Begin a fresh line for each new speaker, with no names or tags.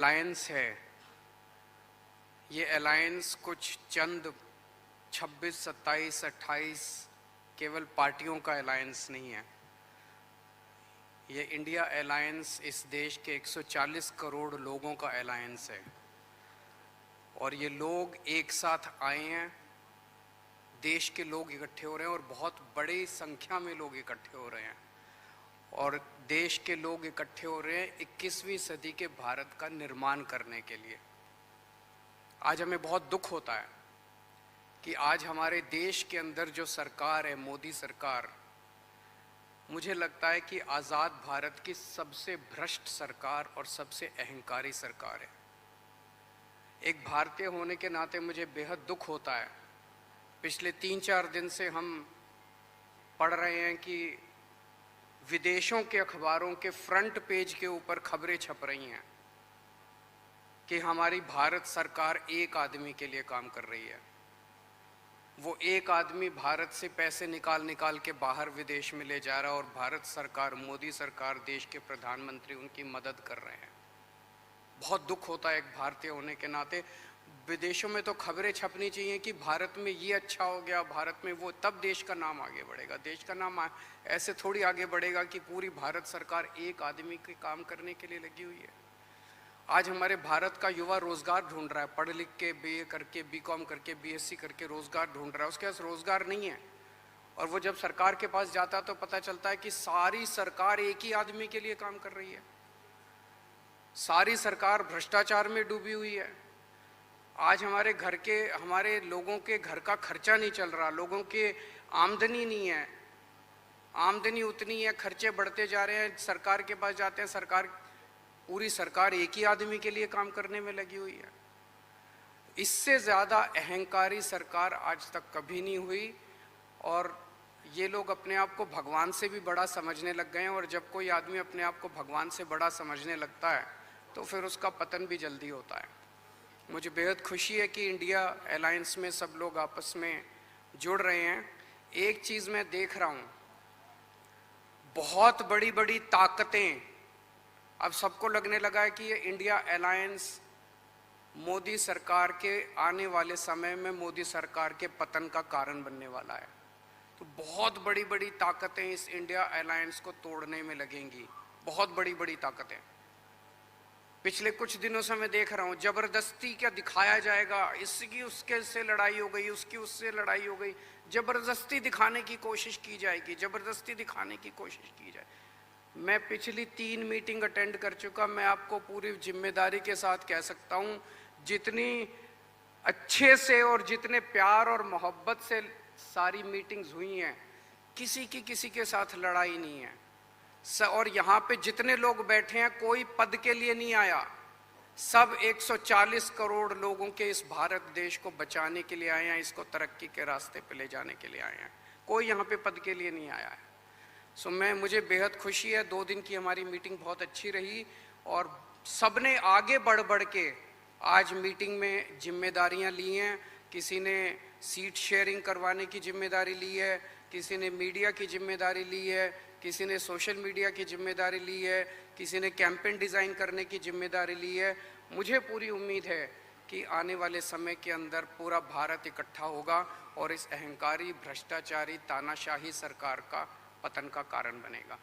Alliance है, ये alliance कुछ चंद 26, 27, 28 केवल पार्टियों का अलायंस नहीं है। ये इंडिया अलायंस इस देश के 140 करोड़ लोगों का अलायंस है और ये लोग एक साथ आए हैं। देश के लोग इकट्ठे हो रहे हैं और बहुत बड़ी संख्या में लोग इकट्ठे हो रहे हैं और देश के लोग इकट्ठे हो रहे हैं 21वीं सदी के भारत का निर्माण करने के लिए। आज हमें बहुत दुख होता है कि आज हमारे देश के अंदर जो सरकार है, मोदी सरकार, मुझे लगता है कि आज़ाद भारत की सबसे भ्रष्ट सरकार और सबसे अहंकारी सरकार है। एक भारतीय होने के नाते मुझे बेहद दुख होता है। पिछले 3-4 दिन से हम पढ़ रहे हैं कि विदेशों के अखबारों के फ्रंट पेज के ऊपर खबरें छप रही हैं कि हमारी भारत सरकार एक आदमी के लिए काम कर रही है। वो एक आदमी भारत से पैसे निकाल के बाहर विदेश में ले जा रहा है और भारत सरकार, मोदी सरकार, देश के प्रधानमंत्री उनकी मदद कर रहे हैं। बहुत दुख होता है एक भारतीय होने के नाते। विदेशों में तो खबरें छपनी चाहिए कि भारत में ये अच्छा हो गया, भारत में वो, तब देश का नाम आगे बढ़ेगा। देश का नाम ऐसे थोड़ी आगे बढ़ेगा कि पूरी भारत सरकार एक आदमी के काम करने के लिए लगी हुई है। आज हमारे भारत का युवा रोजगार ढूंढ रहा है, पढ़ लिख के बीए करके, बीकॉम करके, बीएससी करके रोजगार ढूंढ रहा है। उसके पास रोजगार नहीं है और वो जब सरकार के पास जाता है तो पता चलता है कि सारी सरकार एक ही आदमी के लिए काम कर रही है। सारी सरकार भ्रष्टाचार में डूबी हुई है। आज हमारे लोगों के घर का खर्चा नहीं चल रहा, लोगों के आमदनी नहीं है, आमदनी उतनी है, खर्चे बढ़ते जा रहे हैं। सरकार के पास जाते हैं, पूरी सरकार एक ही आदमी के लिए काम करने में लगी हुई है। इससे ज़्यादा अहंकारी सरकार आज तक कभी नहीं हुई और ये लोग अपने आप को भगवान से भी बड़ा समझने लग गए हैं और जब कोई आदमी अपने आप को भगवान से बड़ा समझने लगता है तो फिर उसका पतन भी जल्दी होता है। मुझे बेहद खुशी है कि इंडिया अलायंस में सब लोग आपस में जुड़ रहे हैं। एक चीज़ मैं देख रहा हूँ, बहुत बड़ी बड़ी ताकतें, अब सबको लगने लगा है कि ये इंडिया अलायंस मोदी सरकार के आने वाले समय में मोदी सरकार के पतन का कारण बनने वाला है। तो बहुत बड़ी बड़ी ताकतें इस इंडिया अलायंस को तोड़ने में लगेंगी, बहुत बड़ी बड़ी ताकतें। पिछले कुछ दिनों से मैं देख रहा हूँ जबरदस्ती क्या दिखाया जाएगा, इसकी उसके से लड़ाई हो गई, उसकी उससे लड़ाई हो गई, जबरदस्ती दिखाने की कोशिश की जाएगी, जबरदस्ती दिखाने की कोशिश की जाए। मैं पिछली 3 मीटिंग अटेंड कर चुका। मैं आपको पूरी जिम्मेदारी के साथ कह सकता हूँ, जितनी अच्छे से और जितने प्यार और मोहब्बत से सारी मीटिंग्स हुई हैं, किसी के साथ लड़ाई नहीं है। और यहाँ पे जितने लोग बैठे हैं कोई पद के लिए नहीं आया, सब 140 करोड़ लोगों के इस भारत देश को बचाने के लिए आए हैं, इसको तरक्की के रास्ते पे ले जाने के लिए आए हैं। कोई यहाँ पे पद के लिए नहीं आया है। मुझे बेहद खुशी है। 2 दिन की हमारी मीटिंग बहुत अच्छी रही और सबने आगे बढ़ के आज मीटिंग में जिम्मेदारियां ली हैं। किसी ने सीट शेयरिंग करवाने की जिम्मेदारी ली है, किसी ने मीडिया की जिम्मेदारी ली है, किसी ने सोशल मीडिया की जिम्मेदारी ली है, किसी ने कैंपेन डिज़ाइन करने की जिम्मेदारी ली है। मुझे पूरी उम्मीद है कि आने वाले समय के अंदर पूरा भारत इकट्ठा होगा और इस अहंकारी, भ्रष्टाचारी, तानाशाही सरकार का पतन का कारण बनेगा।